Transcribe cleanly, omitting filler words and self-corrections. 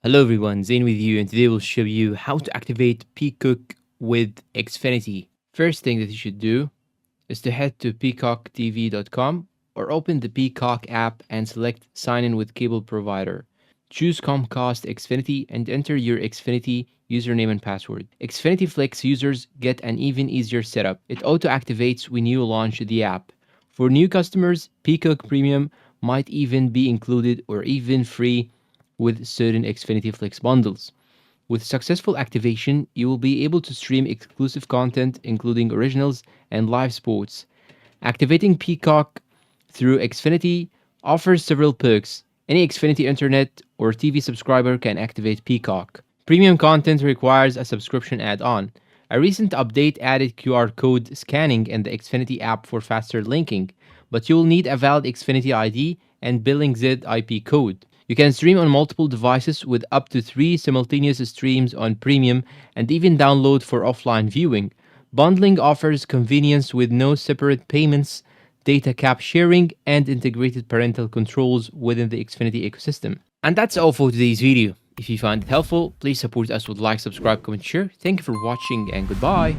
Hello everyone, Zain with you, and today we'll show you how to activate Peacock with Xfinity. First thing that you should do is to head to peacocktv.com or open the Peacock app and select sign in with cable provider. Choose Comcast Xfinity and enter your Xfinity username and password. Xfinity Flex users get an even easier setup. It auto-activates when you launch the app. For new customers, Peacock Premium might even be included or even free with certain Xfinity Flex bundles. With successful activation, you will be able to stream exclusive content, including originals and live sports. Activating Peacock through Xfinity offers several perks. Any Xfinity Internet or TV subscriber can activate Peacock. Premium content requires a subscription add-on. A recent update added QR code scanning in the Xfinity app for faster linking, but you will need a valid Xfinity ID and billing ZIP code. You can stream on multiple devices with up to 3 simultaneous streams on Premium and even download for offline viewing. Bundling offers convenience with no separate payments, data cap sharing, and integrated parental controls within the Xfinity ecosystem. And that's all for today's video. If you find it helpful, please support us with like, subscribe, comment, share. Thank you for watching and goodbye.